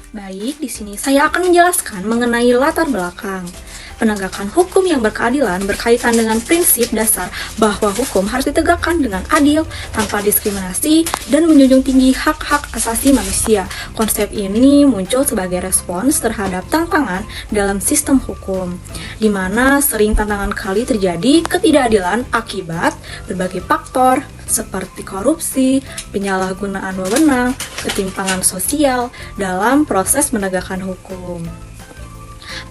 Baik, di sini saya akan menjelaskan mengenai latar belakang. Penegakan hukum yang berkeadilan berkaitan dengan prinsip dasar bahwa hukum harus ditegakkan dengan adil, tanpa diskriminasi, dan menjunjung tinggi hak-hak asasi manusia. Konsep ini muncul sebagai respons terhadap tantangan dalam sistem hukum, di mana sering tantangan kali terjadi ketidakadilan akibat berbagai faktor, seperti korupsi, penyalahgunaan wewenang, ketimpangan sosial dalam proses menegakkan hukum.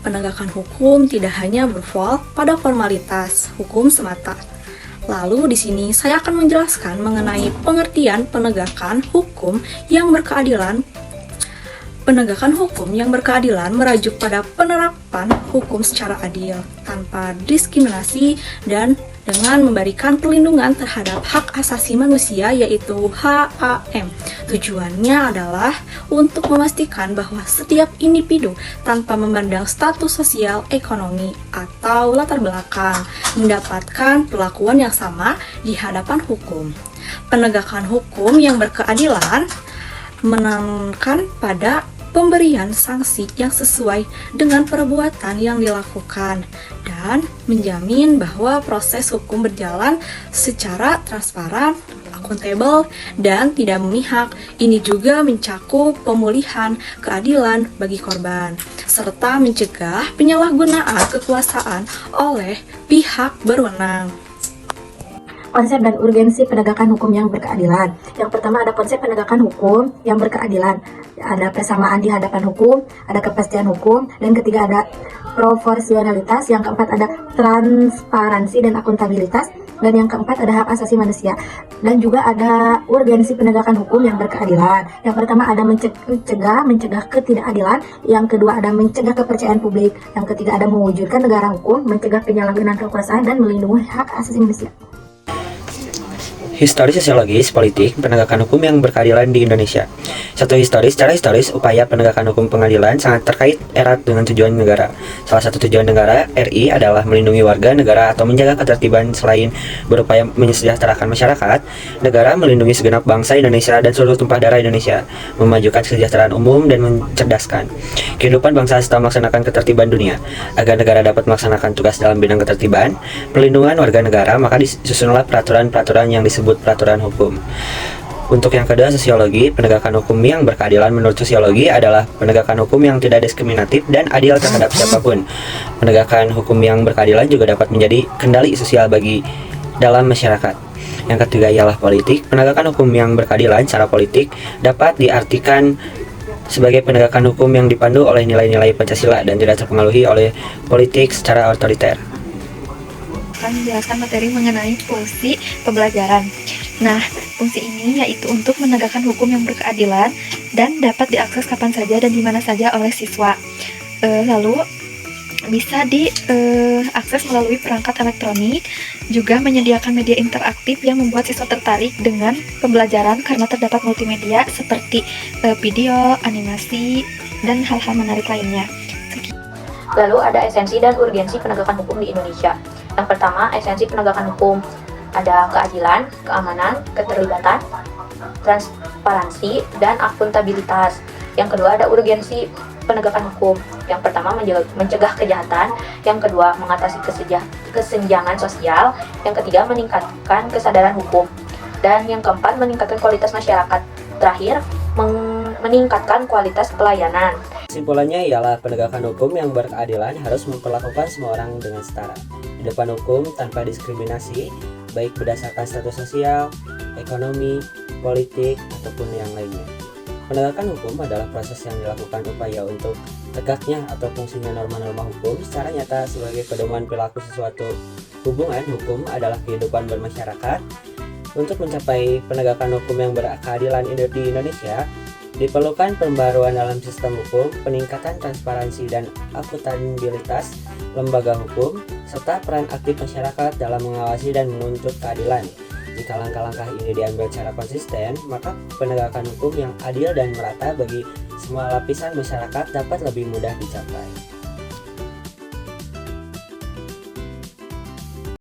Penegakan hukum tidak hanya berfokus pada formalitas hukum semata. Lalu di sini saya akan menjelaskan mengenai pengertian penegakan hukum yang berkeadilan. Penegakan hukum yang berkeadilan merujuk pada penerapan hukum secara adil, tanpa diskriminasi, dan dengan memberikan perlindungan terhadap hak asasi manusia, yaitu HAM. Tujuannya adalah untuk memastikan bahwa setiap individu tanpa memandang status sosial, ekonomi, atau latar belakang mendapatkan perlakuan yang sama di hadapan hukum. Penegakan hukum yang berkeadilan menekankan pada pemberian sanksi yang sesuai dengan perbuatan yang dilakukan dan menjamin bahwa proses hukum berjalan secara transparan, akuntabel, dan tidak memihak. Ini juga mencakup pemulihan keadilan bagi korban, serta mencegah penyalahgunaan kekuasaan oleh pihak berwenang. Konsep dan urgensi penegakan hukum yang berkeadilan. Yang pertama ada konsep penegakan hukum yang berkeadilan. Ada persamaan di hadapan hukum, ada kepastian hukum, dan ketiga ada proporsionalitas, yang keempat ada transparansi dan akuntabilitas, dan yang keempat ada hak asasi manusia. Dan juga ada urgensi penegakan hukum yang berkeadilan. Yang pertama ada mencegah ketidakadilan, yang kedua ada mencegah kepercayaan publik, yang ketiga ada mewujudkan negara hukum, mencegah penyalahgunaan kekuasaan, dan melindungi hak asasi manusia. Historis sosiologis politik penegakan hukum yang berkeadilan di Indonesia. Secara historis, upaya penegakan hukum pengadilan sangat terkait erat dengan tujuan negara. Salah satu tujuan negara RI adalah melindungi warga negara atau menjaga ketertiban. Selain berupaya mensejahterakan masyarakat, negara melindungi segenap bangsa Indonesia dan seluruh tumpah darah Indonesia, memajukan kesejahteraan umum dan mencerdaskan kehidupan bangsa serta melaksanakan ketertiban dunia. Agar negara dapat melaksanakan tugas dalam bidang ketertiban, perlindungan warga negara, maka disusunlah peraturan-peraturan yang disebut peraturan hukum. Untuk yang kedua, sosiologi. Penegakan hukum yang berkeadilan menurut sosiologi adalah penegakan hukum yang tidak diskriminatif dan adil terhadap siapapun. Penegakan hukum yang berkeadilan juga dapat menjadi kendali sosial bagi dalam masyarakat. Yang ketiga ialah politik. Penegakan hukum yang berkeadilan secara politik dapat diartikan sebagai penegakan hukum yang dipandu oleh nilai-nilai Pancasila dan tidak terpengaruhi oleh politik secara otoriter. Akan menjelaskan materi mengenai fungsi pembelajaran. Nah, fungsi ini yaitu untuk menegakkan hukum yang berkeadilan dan dapat diakses kapan saja dan di mana saja oleh siswa. Lalu bisa diakses melalui perangkat elektronik, juga menyediakan media interaktif yang membuat siswa tertarik dengan pembelajaran karena terdapat multimedia seperti video, animasi, dan hal-hal menarik lainnya. Lalu ada esensi dan urgensi penegakan hukum di Indonesia. Yang pertama, esensi penegakan hukum. Ada keadilan, keamanan, keterlibatan, transparansi, dan akuntabilitas. Yang kedua, ada urgensi penegakan hukum. Yang pertama, mencegah kejahatan. Yang kedua, mengatasi kesenjangan sosial. Yang ketiga, meningkatkan kesadaran hukum. Dan yang keempat, meningkatkan kualitas masyarakat. Terakhir, meningkatkan kualitas pelayanan. Kesimpulannya ialah penegakan hukum yang berkeadilan harus memperlakukan semua orang dengan setara di depan hukum tanpa diskriminasi, baik berdasarkan status sosial, ekonomi, politik, ataupun yang lainnya. Penegakan hukum adalah proses yang dilakukan upaya untuk tegaknya atau fungsinya norma-norma hukum secara nyata sebagai pedoman perilaku sesuatu. Hubungan hukum adalah kehidupan bermasyarakat. Untuk mencapai penegakan hukum yang berkeadilan di Indonesia, diperlukan pembaruan dalam sistem hukum, peningkatan transparansi dan akuntabilitas lembaga hukum, serta peran aktif masyarakat dalam mengawasi dan menuntut keadilan. Jika langkah-langkah ini diambil secara konsisten, maka penegakan hukum yang adil dan merata bagi semua lapisan masyarakat dapat lebih mudah dicapai.